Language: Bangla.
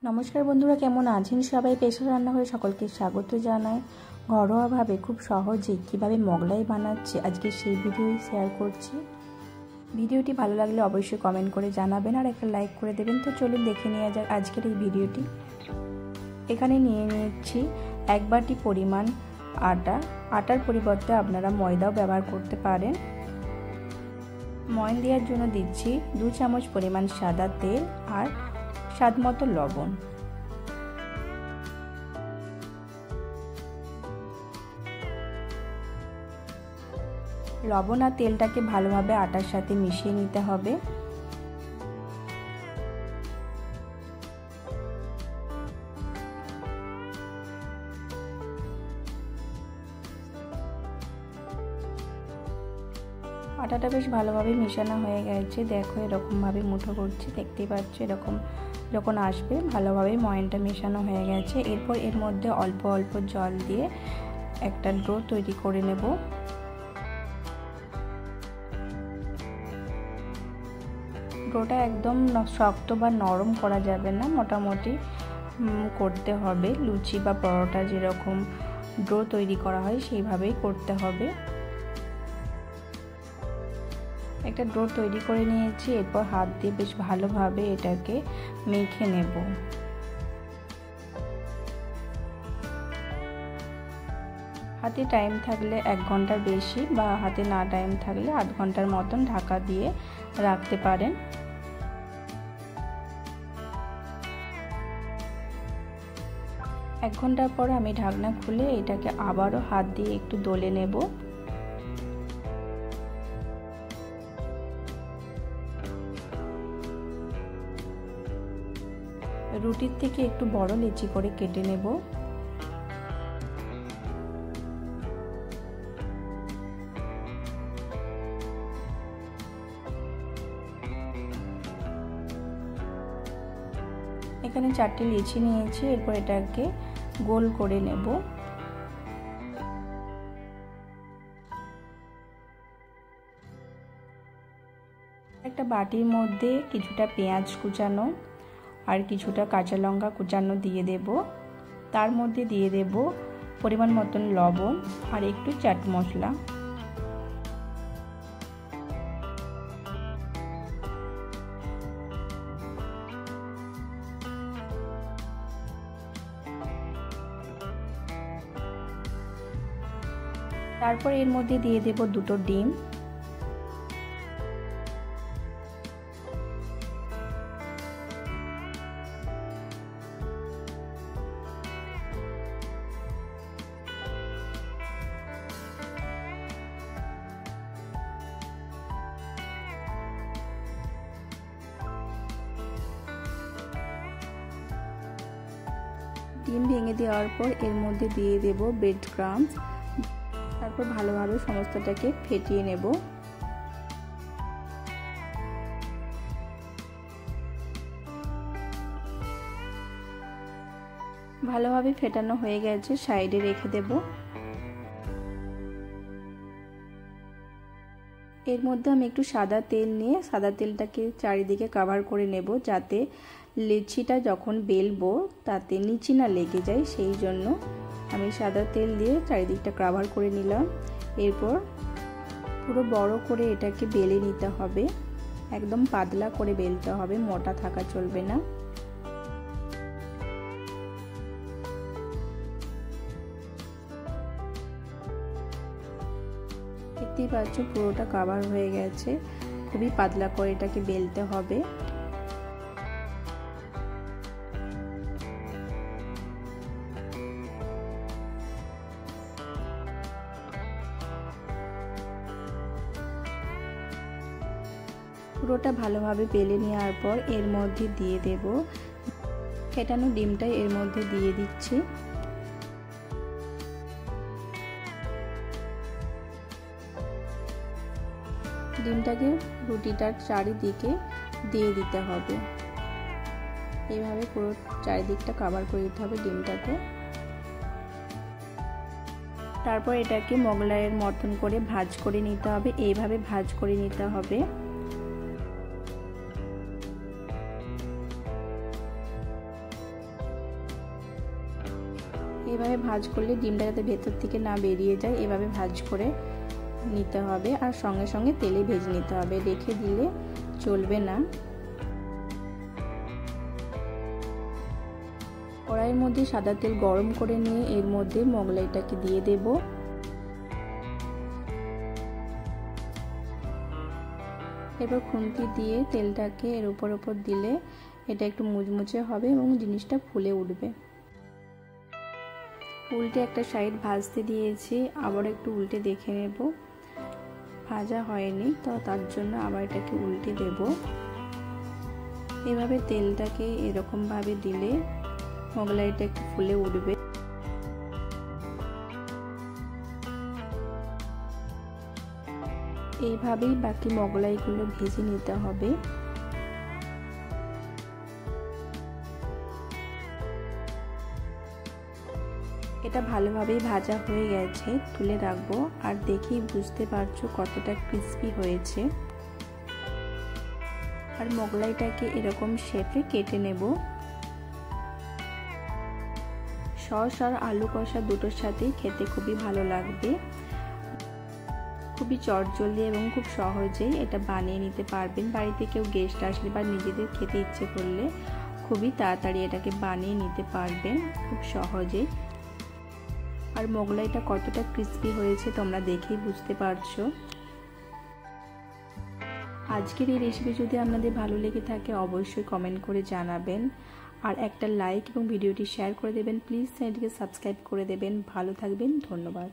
নমস্কার বন্ধুরা, কেমন আছেন সবাই? পেশার রান্নাঘরে সকলকে স্বাগত জানাই। ঘরোয়াভাবে খুব সহজে কিভাবে মোগলাই বানাচ্ছি আজকে সেই ভিডিওই শেয়ার করছি। ভিডিওটি ভালো লাগলে অবশ্যই কমেন্ট করে জানাবেন আর একটা লাইক করে দেবেন। তো চলুন দেখে নেওয়া যাক আজকের এই ভিডিওটি। এখানে নিয়ে নিচ্ছি 1 বাটি পরিমাণ আটার পরিবর্তে আপনারা ময়দাও ব্যবহার করতে পারেন। ময়ন দেওয়ার জন্য দিচ্ছি 2 চামচ পরিমাণ সাদা তেল আর স্বাদমতো লবণ। লবণ আর তেলটাকে ভালোভাবে আটার সাথে মিশিয়ে নিতে হবে। আটাটা বেশ ভালোভাবে মিশানো হয়ে গেছে। দেখো এরকমভাবে মুঠো করছি, দেখতেই পাচ্ছ। এরকম যখন আসবে ভালোভাবে ময়নটা মেশানো হয়ে গেছে। এরপর এর মধ্যে অল্প অল্প জল দিয়ে একটা ডো তৈরি করে নেব। ডোটা একদম শক্ত বা নরম করা যাবে না, মোটামুটি করতে হবে। লুচি বা পরোটা যেরকম ডো তৈরি করা হয় সেইভাবেই করতে হবে। একটা ডো তৈরি করে নিয়েছি। এরপর হাত দিয়ে বেশ ভালোভাবে এটাকে মেখে নেব। হাতে টাইম থাকলে 1 ঘন্টার বেশি বা হাতে না টাইম থাকলে 8 ঘন্টার মতন ঢাকা দিয়ে রাখতে পারেন। এক ঘন্টার পর আমি ঢাকনা খুলে এটাকে আবারও হাত দিয়ে একটু দলে নেব। রুটির থেকে একটু বড় লেচি করে কেটে নেব। এখানে 4টি লেচি নিয়েছি। এরপর এটাকে গোল করে নেব। একটা বাটির মধ্যে কিছুটা পেঁয়াজ কুচানো আর কিছুটা কাঁচা লঙ্কা কুচানো দিয়ে দেব। তার মধ্যে দিয়ে দেব পরিমাণ মতন লবণ আর একটু চাট মশলা। তারপর এর মধ্যে দিয়ে দেব 2টো ডিম। ডিম ভেঙে দেওয়ার পর এর মধ্যে দিয়ে দেব ব্রেড ক্রাম্বস। তারপর ভালোভাবে সমস্তটাকে ফেটিয়ে নেব। ভালোভাবে ফেটানো হয়ে গেছে, সাইডে রেখে দেব। এর মধ্যে আমি একটু সাদা তেল নিয়ে সাদা তেলটাকে চারিদিকে কভার করে নেব, যাতে লেচিটা যখন বেলবো তাতে নিচে না লেগে যায়। সেই জন্য আমি সাদা তেল দিয়ে চারিদিকটা কভার করে নিলাম। এরপর পুরো বড় করে এটাকে বেলে নিতে হবে। একদম পাতলা করে বেলতে হবে, মোটা থাকা চলবে না। দেখতেই পাচ্ছ পুরোটা কভার হয়ে গেছে। খুবই পাতলা করে এটাকে বেলতে হবে। পুরোটা ভালোভাবে বেলে নেওয়ার পর এর মধ্যে দিয়ে দেব ফেটানো ডিমটা। এর মধ্যে দিয়ে দিচ্ছি। ডিমটাকে রুটিটার চারিদিকে দিয়ে দিতে হবে। এইভাবে পুরো চারিদিকটা কভার করে দিতে হবে ডিমটাকে। তারপর এটাকে মোগলাইয়ের মতন করে ভাজ করে নিতে হবে। এইভাবে ভাজ করে নিতে হবে। এভাবে ভাঁজ করলে ডিমটা যাতে ভেতর থেকে না বেরিয়ে যায় এভাবে ভাঁজ করে নিতে হবে। আর সঙ্গে সঙ্গে তেলে ভেজে নিতে হবে, রেখে দিলে চলবে না। কড়াইয়ের মধ্যে সাদা তেল গরম করে নিয়ে এর মধ্যে মোগলাইটাকে দিয়ে দেব। এবার খুন্তি দিয়ে তেলটাকে এর উপর দিলে এটা একটু মুচমুচে হবে এবং জিনিসটা ফুলে উঠবে। উল্টে একটা সাইড ভাজতে দিয়েছি, আবার একটু উল্টে দেখে নেব। ভাজা হয়নি তো তার জন্য আবার এটাকে উল্টে দেব। এভাবে তেলটাকে এরকম ভাবে দিলে মোগলাইটা একটু ফুলে উঠবে। এইভাবেই বাকি মোগলাইগুলো ভেজে নিতে হবে। এটা ভালোভাবেই ভাজা হয়ে গেছে, তুলে রাখবো। আর দেখেই বুঝতে পারছো কতটা ক্রিস্পি হয়েছে। আর মোগলাইটাকে এরকম শেপে কেটে নেব। সস আর আলু কষা দুটোর সাথেই খেতে খুবই ভালো লাগবে। খুবই চটজলদি এবং খুব সহজেই এটা বানিয়ে নিতে পারবেন। বাড়িতে কেউ গেস্ট আসলে বা নিজেদের খেতে ইচ্ছে করলে খুবই তাড়াতাড়ি এটাকে বানিয়ে নিতে পারবেন খুব সহজেই। আর মোগলাইটা কতটা ক্রিস্পি হয়েছে তোমরা দেখেই বুঝতে পারছো। আজকের এই রেসিপি যদি আপনাদের ভালো লেগে থাকে অবশ্যই কমেন্ট করে জানাবেন। আর একটা লাইক এবং ভিডিওটি শেয়ার করে দেবেন। প্লিজ চ্যানেলটিকে সাবস্ক্রাইব করে দেবেন। ভালো থাকবেন, ধন্যবাদ।